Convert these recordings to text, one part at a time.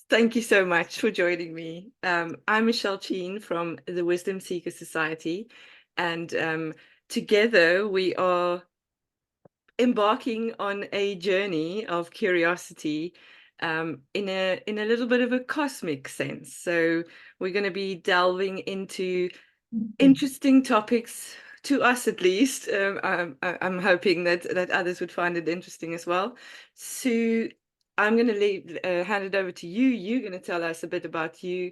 Thank you so much for joining me. I'm Michelle Cheyne from the Wisdom Seeker Society, and together we are embarking on a journey of curiosity in a little bit of a cosmic sense. So we're going to be delving into interesting topics to us at least. I'm hoping that others would find it interesting as well. So I'm going to hand it over to you. You're going to tell us a bit about you,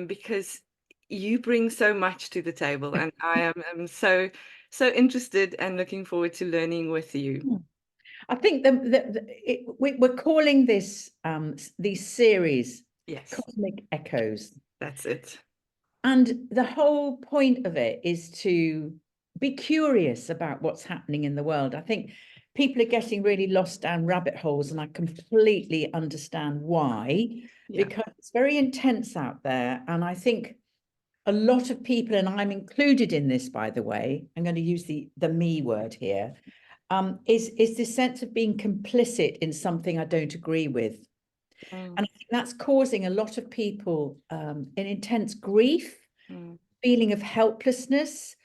because you bring so much to the table, and am so interested and looking forward to learning with you. I think we're calling this these series Yes, Cosmic Echoes. that's it. And the whole point of it is to be curious about what's happening in the world. I think people are getting really lost down rabbit holes, and I completely understand why, Yeah. because it's very intense out there. And I think a lot of people, and I'm included in this, by the way, I'm going to use the me word here, is this sense of being complicit in something I don't agree with. Mm, And I think that's causing a lot of people an intense grief, mm, feeling of helplessness,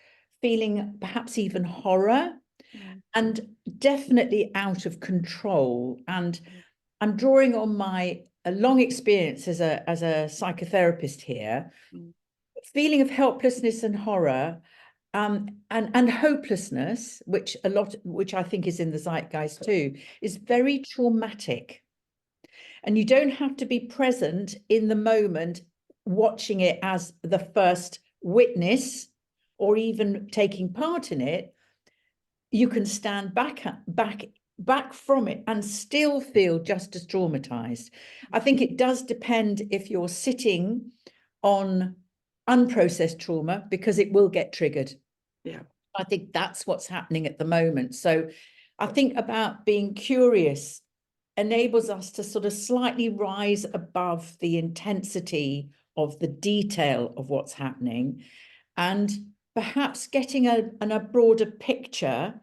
feeling perhaps even horror, mm, and definitely out of control. And I'm drawing on my a long experience as a psychotherapist here, mm, feeling of helplessness and horror, and hopelessness, which I think is in the zeitgeist too, is very traumatic. And you don't have to be present in the moment, watching it as the first witness or even taking part in it. You can stand back from it and still feel just as traumatized. I think it does depend if you're sitting on unprocessed trauma, because it will get triggered. yeah. I think that's what's happening at the moment. So I think about being curious enables us to sort of slightly rise above the intensity of the detail of what's happening, and perhaps getting a broader picture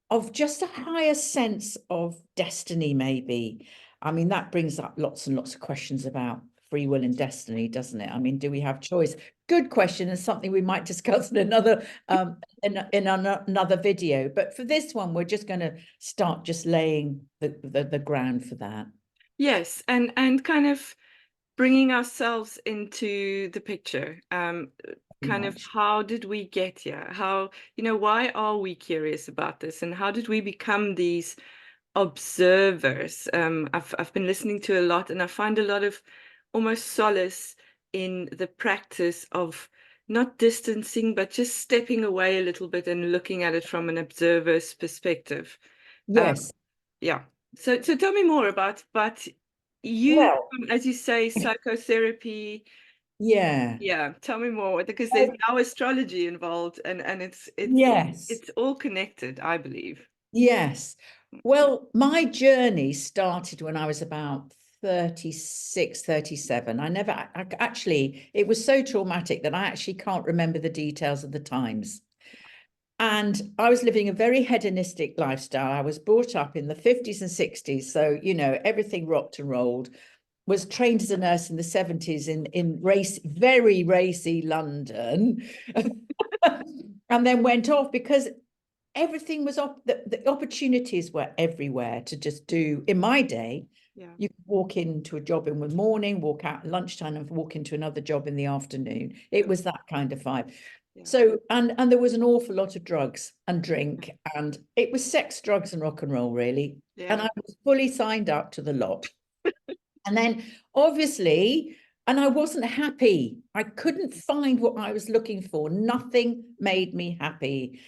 of just a higher sense of destiny, maybe. I mean, that brings up lots and lots of questions about free will and destiny, doesn't it? I mean, do we have choice? Good question, and something we might discuss in another another video. But for this one, we're just going to start just laying the ground for that. Yes, and kind of bringing ourselves into the picture. Pretty Kind of much. how did we get here? How, why are we curious about this? And how did we become these observers? I've been listening to a lot, and I find a lot of almost solace in the practice of not distancing, but just stepping away a little bit and looking at it from an observer's perspective. Um, Yes. yeah. So tell me more about, but you, Well, as you say, psychotherapy. yeah. Yeah, tell me more, because there's now astrology involved, and Yes. it's all connected, I believe. Yes. Well, my journey started when I was about 36, 37. Actually, it was so traumatic that I actually can't remember the details of the times. And I was living a very hedonistic lifestyle. I was brought up in the 50s and 60s. So, everything rocked and rolled. Was trained as a nurse in the 70s in very racy London. And then went off because everything was the opportunities were everywhere to just do. In my day, Yeah. you could walk into a job in the morning, walk out at lunchtime, and walk into another job in the afternoon. It was that kind of vibe. Yeah. So, and there was an awful lot of drugs and drink, and it was sex, drugs, and rock and roll, really. And Yeah. I was fully signed up to the lot. And then obviously, and I wasn't happy. I couldn't find what I was looking for. Nothing made me happy.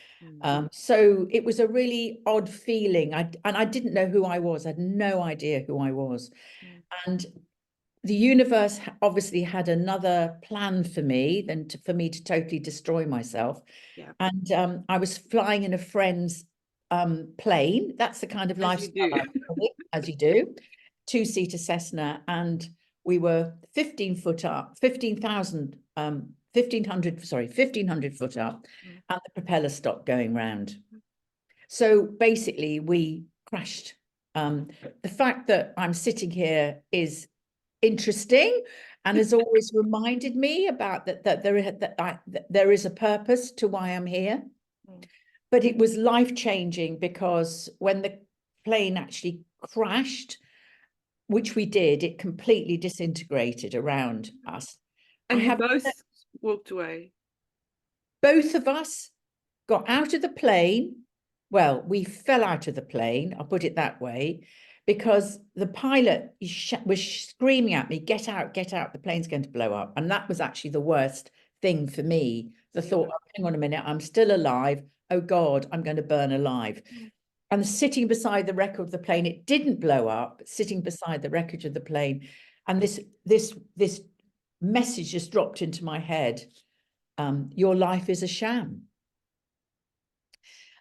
Mm. So it was a really odd feeling. And I didn't know who I was. I had no idea who I was. Mm. And the universe obviously had another plan for me for me to totally destroy myself. Yeah. And I was flying in a friend's plane. That's the kind of As you lifestyle do. I was living, as you do. Two-seater Cessna, and we were 15 foot up, 15,000, 1,500, sorry, 1,500 foot up, Mm. and the propeller stopped going round. So basically, we crashed. The fact that I'm sitting here is interesting and has always reminded me about that there is a purpose to why I'm here. But it was life-changing because when the plane actually crashed, which we did, it completely disintegrated around us. And you both walked away. Both of us got out of the plane. Well, we fell out of the plane, I'll put it that way, because the pilot was screaming at me, get out, the plane's going to blow up. And that was actually the worst thing for me. The thought, oh, hang on a minute, I'm still alive. Oh God, I'm going to burn alive. And sitting beside the wreck of the plane, it didn't blow up, sitting beside the wreckage of the plane. And this message just dropped into my head. Your life is a sham.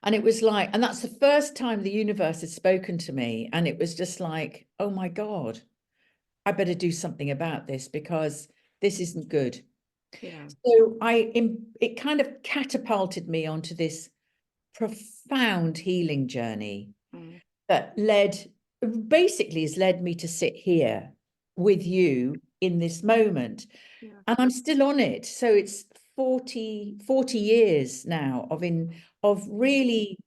And it was like, and that's the first time the universe had spoken to me. And it was just like, oh my God, I better do something about this because this isn't good. Yeah. So it kind of catapulted me onto this profound healing journey that basically has led me to sit here with you in this moment. Yeah. And I'm still on it. So it's 40 years now of really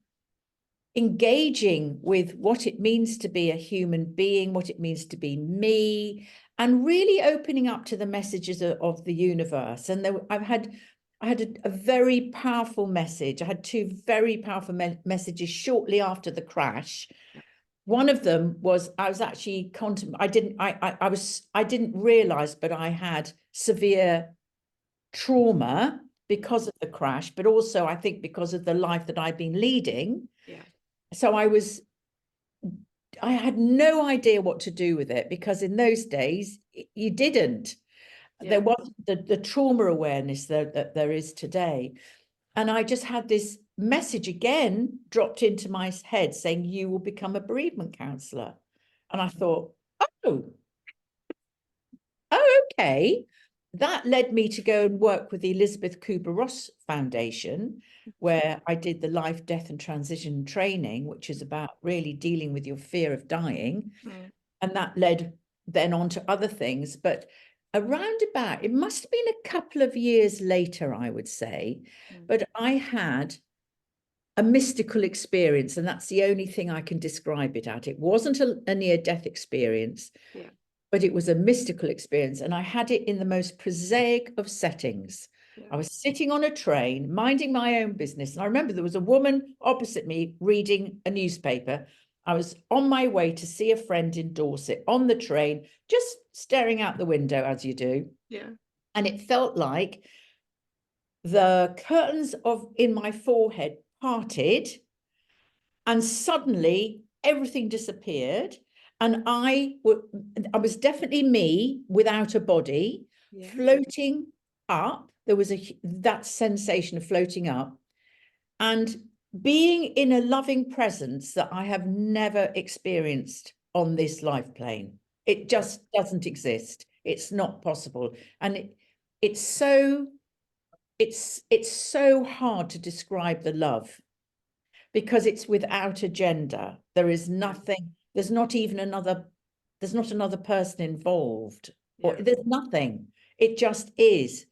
engaging with what it means to be a human being, what it means to be me, and really opening up to the messages of the universe. And I had a very powerful message. I had two very powerful messages shortly after the crash. One of them was I was actually I didn't realize, but I had severe trauma because of the crash, but also I think because of the life that I've been leading. Yeah. So I had no idea what to do with it, because in those days you didn't. Yeah. There wasn't the trauma awareness that there is today. And I just had this message again dropped into my head saying, you will become a bereavement counsellor. And I thought, oh, okay. That led me to go and work with the Elizabeth Kubler-Ross Foundation, where I did the life, death and transition training, which is about really dealing with your fear of dying. And that led then on to other things. But around about, it must have been a couple of years later, I would say, but I had a mystical experience, and that's the only thing I can describe it at. It wasn't a near-death experience. Yeah. But it was a mystical experience, and I had it in the most prosaic of settings. Yeah. I was sitting on a train, minding my own business. And I remember there was a woman opposite me reading a newspaper. I was on my way to see a friend in Dorset on the train, just staring out the window as you do. Yeah. And it felt like the curtains in my forehead parted, and suddenly everything disappeared. And I was definitely me without a body, yeah, floating up. There was that sensation of floating up and being in a loving presence that I have never experienced on this life plane. It just doesn't exist. It's not possible. And it's so hard to describe the love, because it's without agenda. There is nothing. There's not another person involved, or there's nothing. It just is.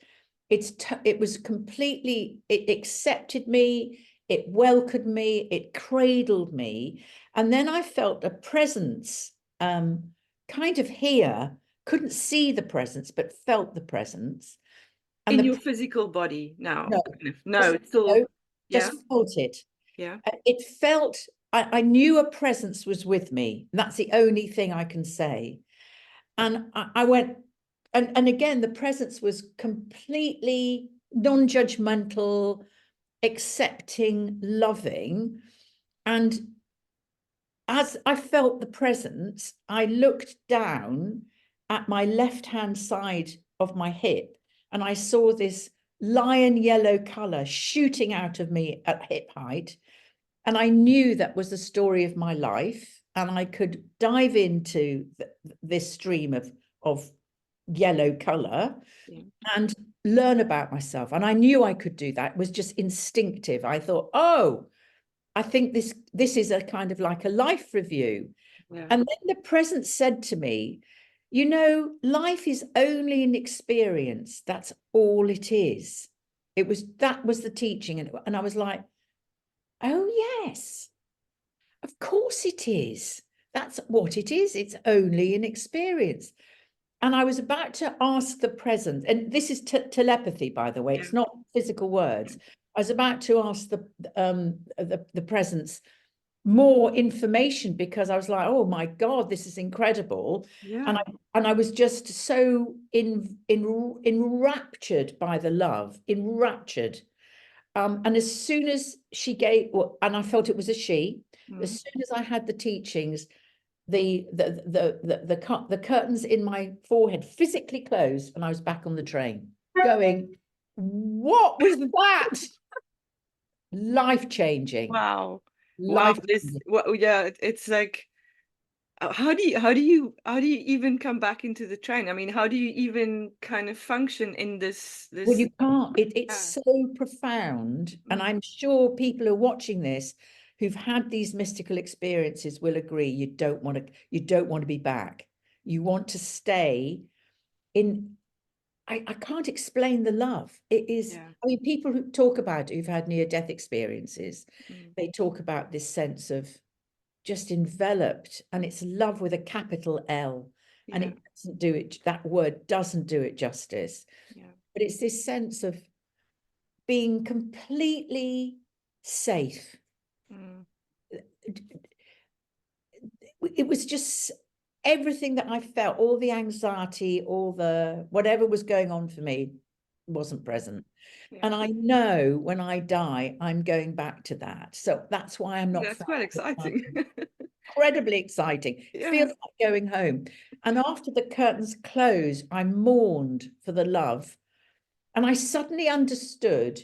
It was completely, it accepted me, it welcomed me, it cradled me. And then I felt a presence kind of here, couldn't see the presence, but felt the presence. And in your physical body now? No, it's still, just felt it. Yeah. It felt, I knew a presence was with me. And that's the only thing I can say. And I went, and again, the presence was completely non-judgmental, accepting, loving. And as I felt the presence, I looked down at my left-hand side of my hip, and I saw this lion yellow color shooting out of me at hip height. And I knew that was the story of my life, and I could dive into this stream of yellow color, yeah, and learn about myself. And I knew I could do that. It was just instinctive. I thought, oh, I think this is a kind of like a life review. Yeah. And then the presence said to me, You know, life is only an experience. That's all it is. That was the teaching. And I was like, oh, yes, of course it is. That's what it is. It's only an experience. And I was about to ask the present, and this is telepathy, by the way, Yeah. it's not physical words. I was about to ask the presence more information because I was like, oh my God, this is incredible. Yeah. And I was just so enraptured by the love, enraptured. And as soon as she gave, well, and I felt it was a she, as soon as I had the teachings, the curtains in my forehead physically closed, and I was back on the train going, what was that? Life-changing. Wow. Wow. This, Life-changing. well, yeah, it's like, how do you even come back into the train? I mean, how do you even kind of function in Well, this? you can't. It's Yeah. so profound. And Mm, I'm sure people who are watching this who've had these mystical experiences will agree you don't want to be back. You want to stay in. I can't explain the love. It is, yeah. I mean, people who talk about it, who've had near-death experiences, Mm, they talk about this sense of just enveloped, and it's love with a capital L. And yeah. it doesn't do it, that word doesn't do it justice. Yeah. But it's this sense of being completely safe. Mm, It was just everything that I felt, all the anxiety, all the whatever was going on for me wasn't present. yeah. And I know when I die, I'm going back to that. So that's why I'm not That's quite frightened. exciting. Incredibly exciting. It Yeah. feels like going home. And after the curtains closed, I mourned for the love. And I suddenly understood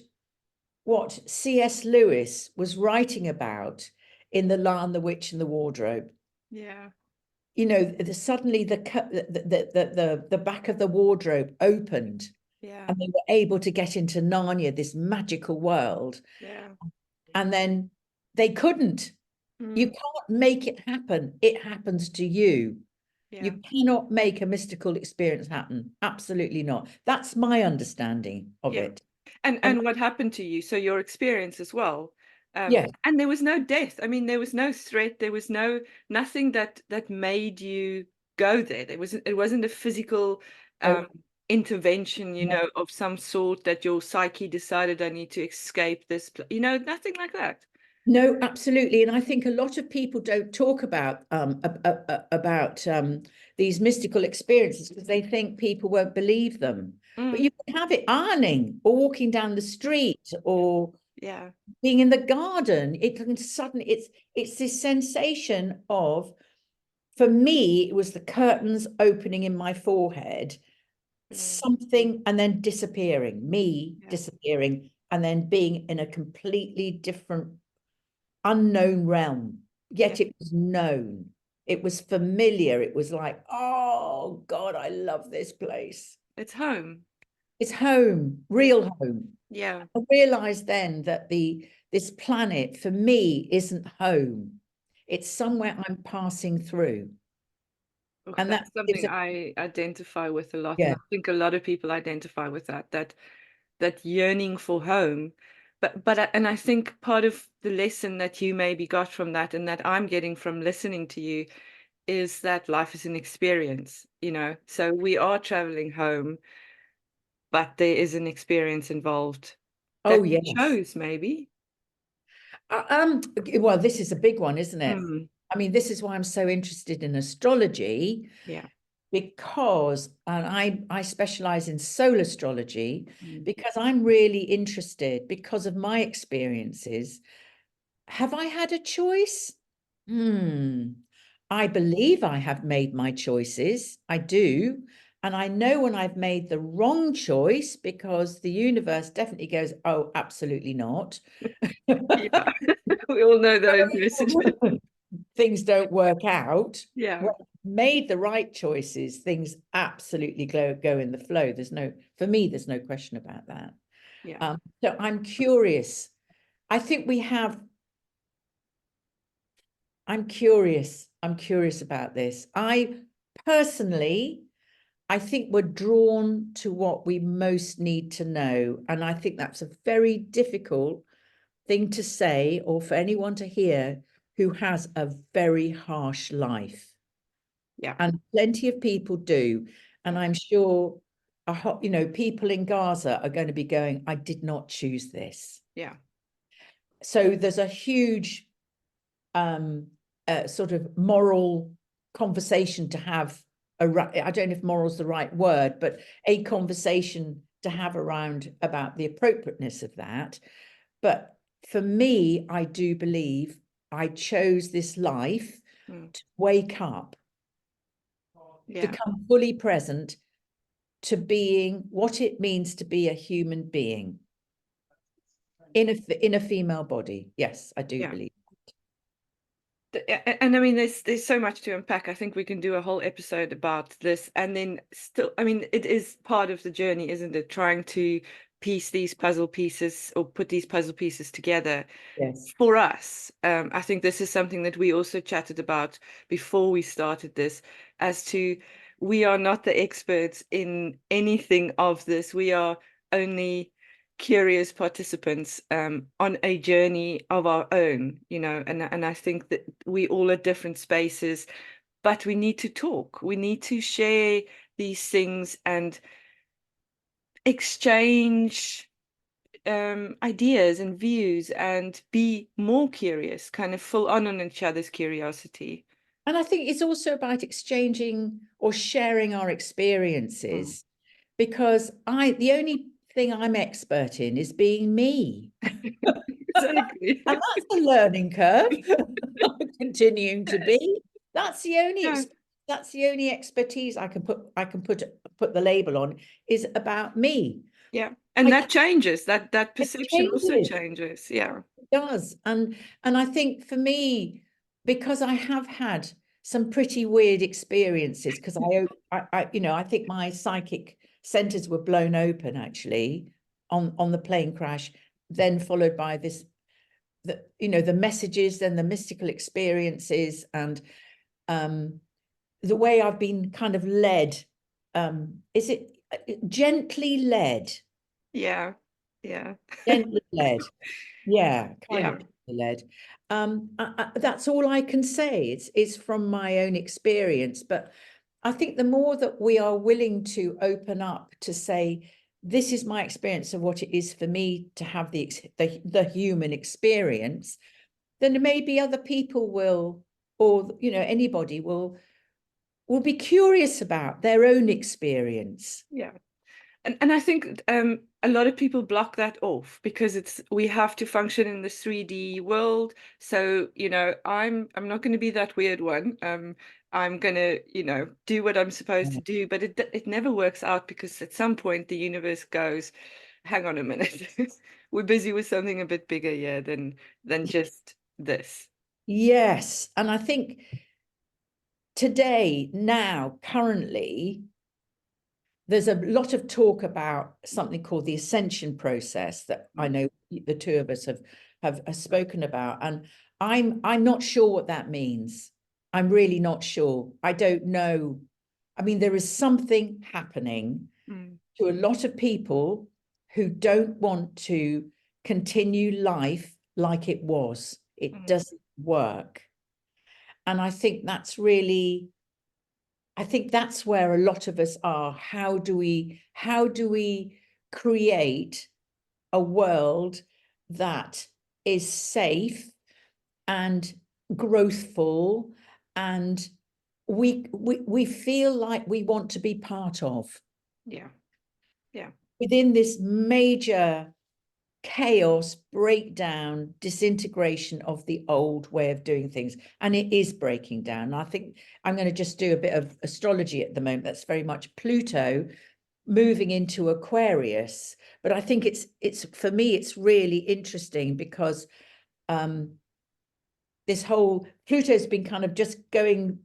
what C.S. Lewis was writing about in The Lion, the Witch, and the Wardrobe. Yeah. You know, suddenly the back of the wardrobe opened, Yeah. and they were able to get into Narnia, this magical world. Yeah. And then they couldn't. You Mm, can't make it happen. It happens to you. yeah. You cannot make a mystical experience happen. Absolutely not. That's my understanding of Yeah. it. And And what happened to you? So your experience as well. yeah, And there was no death. I mean, there was no threat. There was nothing that made you go there. It wasn't a physical no, um intervention, no, of some sort that your psyche decided I need to escape this, nothing like that. no, absolutely. And I think a lot of people don't talk about these mystical experiences because they think people won't believe them. But Mm, you can have it ironing or walking down the street or yeah. being in the garden. It can suddenly, it's this sensation of, for me, it was the curtains opening in my forehead, Brilliant. something, and then disappearing, me Yeah. disappearing, and then being in a completely different unknown realm, Yeah. yet it was known. It was familiar. It was like, oh God, I love this place. It's home. It's home, Yeah. real home. Yeah. I realized then that this planet for me isn't home. It's somewhere I'm passing through. Ugh, And that that's gives something a, I identify with a lot, and yeah. I think a lot of people identify with that yearning for home. And I think part of the lesson that you maybe got from that, and that I'm getting from listening to you, is that life is an experience, So we are traveling home, but there is an experience involved that Oh, we yes. chose, maybe. Well, this is a big one, isn't it? Mm, I mean, this is why I'm so interested in astrology, yeah. because and I specialize in soul astrology Mm, because I'm really interested because of my experiences. Have I had a choice? I believe I have made my choices. I do. And I know when I've made the wrong choice because the universe definitely goes, oh, absolutely not. yeah. We all know those messages. Things don't work out. Yeah. When I've made the right choices, things absolutely go in the flow. For me, there's no question about that. Yeah. So I'm curious. I think we have, I'm curious about this. I personally, I think we're drawn to what we most need to know. And I think that's a very difficult thing to say or for anyone to hear who has a very harsh life. Yeah. And plenty of people do. And I'm sure, you know, people in Gaza are going to be going, I did not choose this. Yeah. So there's a huge sort of moral conversation to have. I don't know if moral's the right word, but a conversation to have around about the appropriateness of that. But for me, I do believe I chose this life to wake up, become fully present to being what it means to be a human being in a female body. Yes, I do believe. And I mean, there's so much to unpack. I think we can do a whole episode about this, and then still, I mean, it is part of the journey, isn't it? Trying to piece these puzzle pieces or put these puzzle pieces together. Yes. For us, I think this is something that we also chatted about before we started this, as to we are not the experts in anything of this. We are only curious participants on a journey of our own, you know, and I think that we all at different spaces, but we need to talk. We need to share these things and exchange ideas and views and be more curious, kind of full on each other's curiosity. And I think it's also about exchanging or sharing our experiences, because the only thing I'm expert in is being me. Exactly. And that's a learning curve. I'm continuing to be. That's the only Yeah. that's the only expertise I can put the label on, is about me. Yeah. And that changes. That It perception also changes. changes. Yeah. It does. And I think for me, because I have had some pretty weird experiences, because I you know, I think my psychic centers were blown open actually on the plane crash, then followed by this, you know, the messages, then the mystical experiences, and the way I've been kind of led, is it gently led? Yeah. Yeah. Gently led. Yeah, kind Yeah. of led. That's all I can say. It's from my own experience, but I think the more that we are willing to open up to say, this is my experience of what it is for me to have the human experience, then maybe other people will, or you know, anybody will be curious about their own experience. Yeah. And I think a lot of people block that off because we have to function in the 3D world. So, you know, I'm not going to be that weird one. I'm going to, you know, do what I'm supposed to do, but it never works out because at some point the universe goes, hang on a minute. We're busy with something a bit bigger here than just this. Yes, and I think today, now, currently, there's a lot of talk about something called the ascension process that I know the two of us have spoken about, and I'm not sure what that means. I'm really not sure. I don't know. I mean, there is something happening to a lot of people who don't want to continue life like it was. It doesn't work. And I think that's really, I think that's where a lot of us are. How do we create a world that is safe and growthful, and we feel like we want to be part of? Yeah. Yeah. Within this major chaos, breakdown, disintegration of the old way of doing things. And it is breaking down. I think I'm going to just do a bit of astrology at the moment. That's very much Pluto moving into Aquarius. But I think it's for me, it's really interesting because this whole Pluto's been kind of just going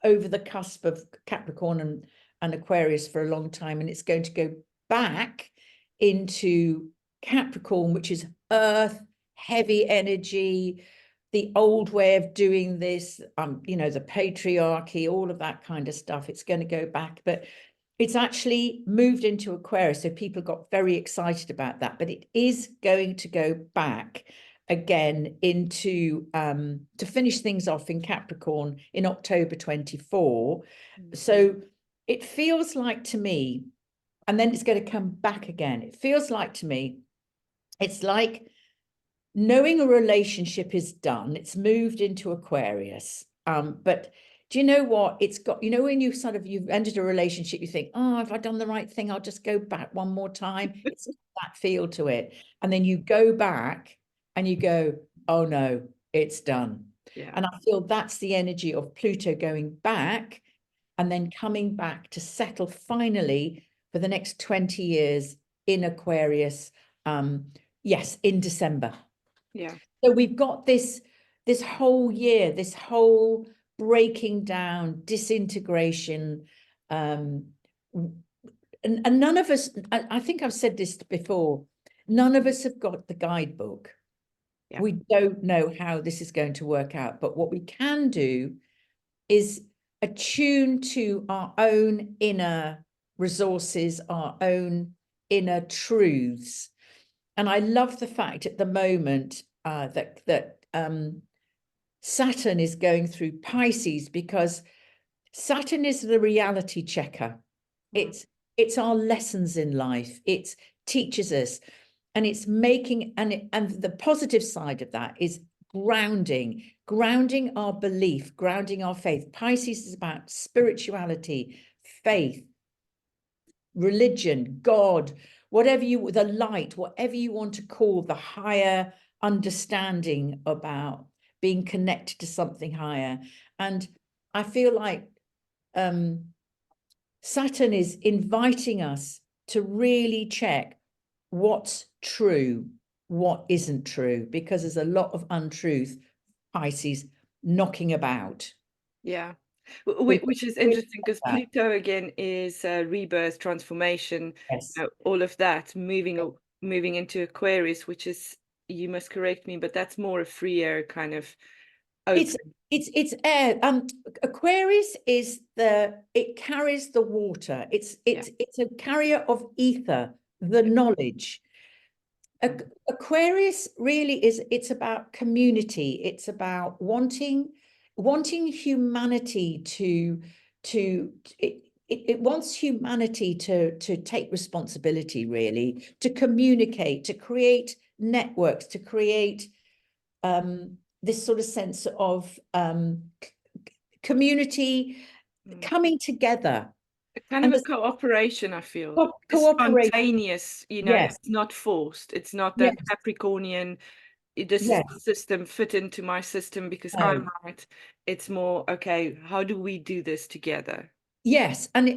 over the cusp of Capricorn and Aquarius for a long time, and it's going to go back into Capricorn, which is earth, heavy energy, the old way of doing this, you know, the patriarchy, all of that kind of stuff. It's going to go back, but it's actually moved into Aquarius. So people got very excited about that, but it is going to go back again into to finish things off in Capricorn in October 24. So it feels like to me, and then it's going to come back again. It feels like to me, it's like knowing a relationship is done, it's moved into Aquarius. But do you know what? It's got, you know, when you sort of, you've ended a relationship, you think, oh, have I done the right thing? I'll just go back one more time. It's that feel to it. And then you go back and you go, oh no, it's done. Yeah. And I feel that's the energy of Pluto going back and then coming back to settle finally for the next 20 years in Aquarius. Yes, in December. Yeah. So we've got this whole year, this whole breaking down, disintegration. And none of us, I think I've said this before, none of us have got the guidebook. Yeah. We don't know how this is going to work out, but what we can do is attune to our own inner resources, our own inner truths. And I love the fact at the moment that Saturn is going through Pisces, because Saturn is the reality checker. It's our lessons in life. It teaches us, and it's making, and the positive side of that is grounding our belief, grounding our faith. Pisces is about spirituality, faith, religion, God, whatever you, the light, whatever you want to call the higher understanding about being connected to something higher. And I feel like Saturn is inviting us to really check what's true, what isn't true, because there's a lot of untruth, Pisces, knocking about. Yeah. Which is interesting, because Pluto again is rebirth, transformation, Yes. all of that, moving into Aquarius, which is, you must correct me, but that's more a freer kind of open. It's air. Aquarius is it carries the water. It's a carrier of ether, the knowledge. Aquarius really is, it's about community. It's about wanting humanity it wants humanity to take responsibility, really, to communicate, to create networks, to create this sort of sense of community coming together. A kind of a cooperation, I feel. Cooperation. Spontaneous, Yes. it's not forced. It's not that Yes. Capricornian, this is the system, fit into my system because I'm right. It's more, okay, how do we do this together? Yes, and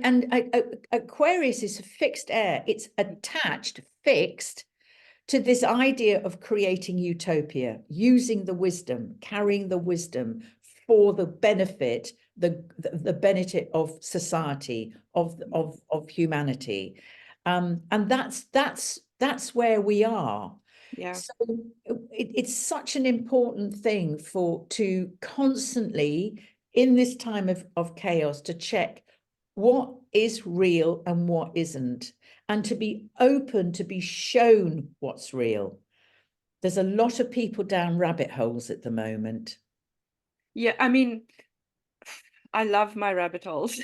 Aquarius is a fixed air. It's attached, fixed to this idea of creating utopia, using the wisdom, carrying the wisdom for the benefit, the benefit of society, of humanity, and that's where we are. Yeah. So it's such an important thing to constantly, in this time of chaos, to check what is real and what isn't, and to be open to be shown what's real. There's a lot of people down rabbit holes at the moment. Yeah, I mean, I love my rabbit holes,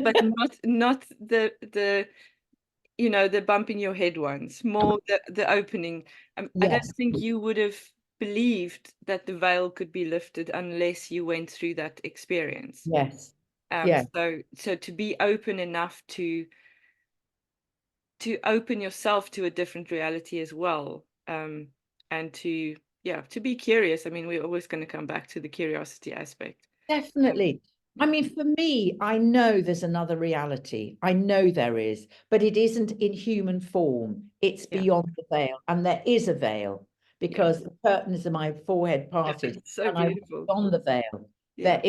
but not the the bumping your head ones, more the opening. I don't Yes. think you would have believed that the veil could be lifted unless you went through that experience. Yes. Yeah. So to be open enough to open yourself to a different reality as well, and to be curious. I mean, we're always going to come back to the curiosity aspect. Definitely. I mean, for me, I know there's another reality. I know there is, but it isn't in human form. It's beyond the veil. And there is a veil, because the curtains of my forehead parted It's so and I beautiful. walked on the veil. Yeah.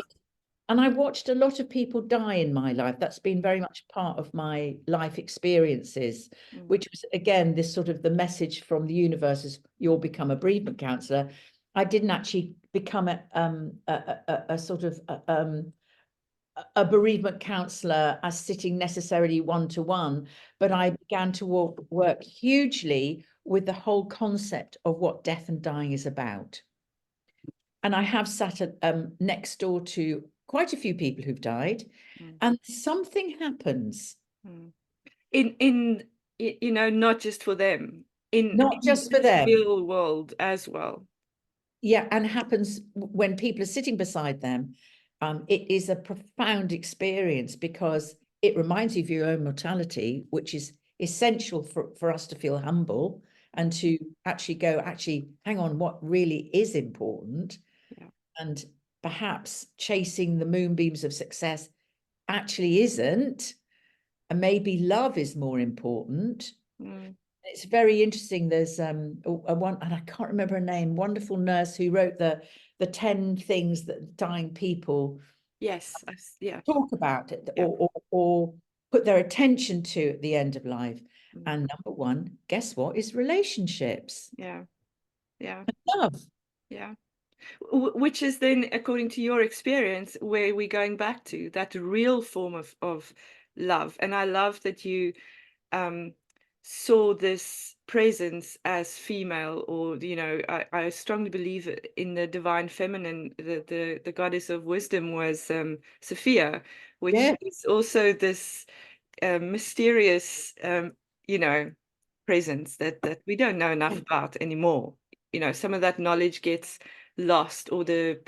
And I watched a lot of people die in my life. That's been very much part of my life experiences, which was, again, this sort of the message from the universe is you'll become a bereavement counselor. I didn't actually become a sort of a bereavement counsellor as sitting necessarily one-to-one, but I began to work hugely with the whole concept of what death and dying is about. And I have sat at, next door to quite a few people who've died, and something happens. In you know, not just for them, in Not just for the them. real world as well. Yeah, and happens when people are sitting beside them. It is a profound experience because it reminds you of your own mortality, which is essential for us to feel humble and to actually go, actually, hang on, what really is important? Yeah. And perhaps chasing the moonbeams of success actually isn't, and maybe love is more important. It's very interesting. There's a one, and I can't remember her name, wonderful nurse who wrote the 10 things that dying people Yes, yeah. talk about it, Yeah. or put their attention to at the end of life. And number one, guess what, is relationships. Yeah. Yeah. Love. Yeah. Which is then, according to your experience, where we're going back to that real form of love. And I love that you saw this presence as female, or you know, I strongly believe in the divine feminine. The goddess of wisdom was Sophia, which Yeah. is also this mysterious, you know, presence that we don't know enough about anymore. You know, some of that knowledge gets lost, or the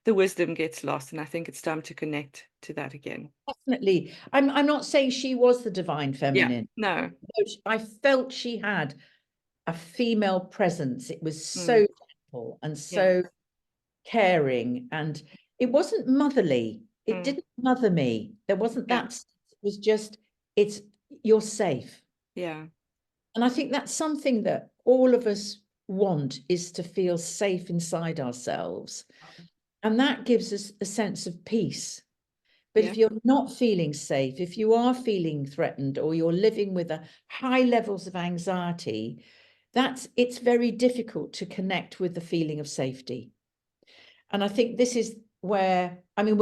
wisdom gets lost, and I think it's time to connect to that again. Definitely. I'm not saying she was the divine Yeah, feminine. no. I felt she had a female presence. It was so gentle and Yeah. so caring, and it wasn't motherly. It didn't mother me. There wasn't Yeah. that. It was just, it's, you're safe. Yeah. And I think that's something that all of us want, is to feel safe inside ourselves. And that gives us a sense of peace. But Yeah. if you're not feeling safe, if you are feeling threatened, or you're living with a high levels of anxiety, it's very difficult to connect with the feeling of safety. And I think this is where, I mean,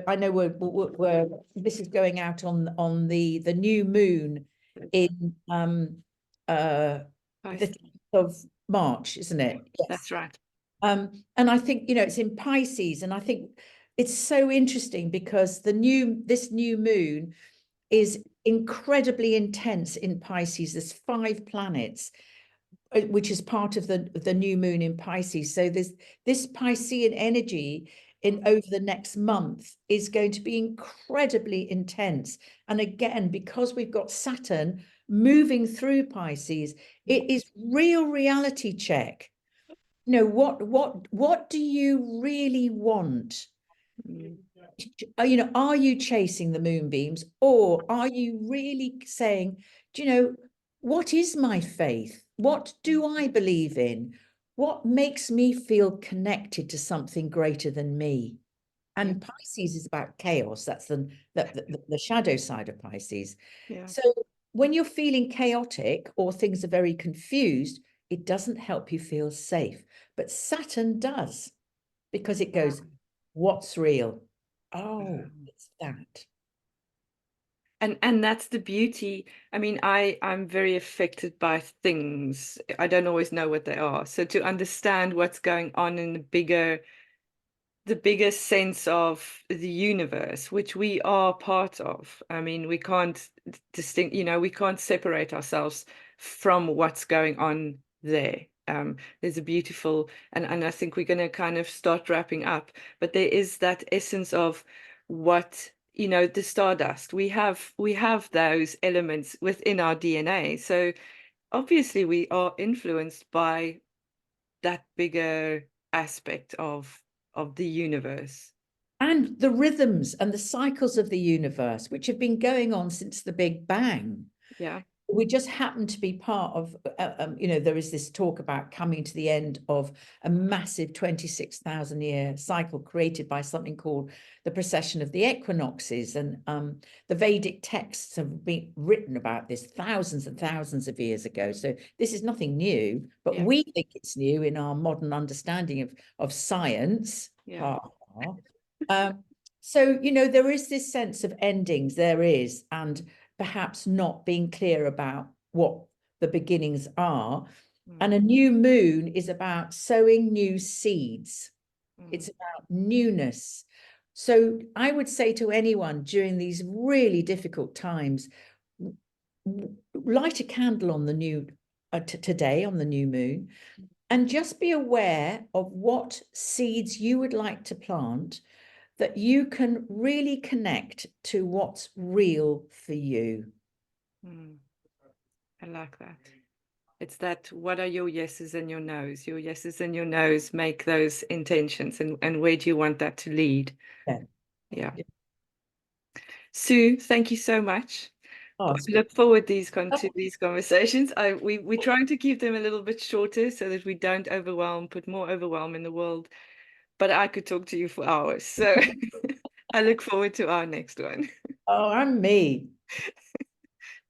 I know we're this is going out on the new moon in the 10th of March, isn't it? Yes. That's right. And I think, you know, it's in Pisces, and I think it's so interesting because this new moon is incredibly intense in Pisces. There's 5 planets, which is part of the new moon in Pisces. So there's this Piscean energy in over the next month is going to be incredibly intense. And again, because we've got Saturn moving through Pisces, it is real reality check. You know, what do you really want? You know, are you chasing the moonbeams, or are you really saying, do you know, what is my faith? What do I believe in? What makes me feel connected to something greater than me? And Pisces is about chaos. That's the shadow side of Pisces. Yeah. So when you're feeling chaotic or things are very confused, it doesn't help you feel safe. But Saturn does, because it goes, what's real? Oh, it's that. And that's the beauty. I mean, I'm very affected by things. I don't always know what they are. So to understand what's going on in the bigger sense of the universe, which we are part of. I mean, we can't you know, we can't separate ourselves from what's going on there. There's a beautiful, and I think we're going to kind of start wrapping up, but there is that essence of what, you know, the stardust. We have those elements within our DNA. So obviously we are influenced by that bigger aspect of the universe. And the rhythms and the cycles of the universe, which have been going on since the Big Bang. Yeah. We just happen to be part of, you know, there is this talk about coming to the end of a massive 26,000 year cycle created by something called the precession of the equinoxes. And the Vedic texts have been written about this thousands and thousands of years ago. So this is nothing new, but Yeah. we think it's new in our modern understanding of science. Yeah. So, you know, there is this sense of endings, there is, and perhaps not being clear about what the beginnings are. And a new moon is about sowing new seeds. It's about newness. So I would say to anyone during these really difficult times, light a candle on the new today on the new moon, and just be aware of what seeds you would like to plant, that you can really connect to what's real for you. I like that. It's that, what are your yeses and your nos? Your yeses and your nos make those intentions, and where do you want that to lead? Yeah. Yeah. Sue, thank you so much. Oh, I look forward to these conversations. We're trying to keep them a little bit shorter so that we don't put more overwhelm in the world. But I could talk to you for hours. So I look forward to our next one. oh, I'm me.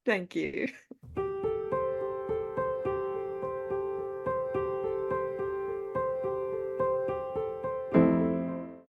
Thank you.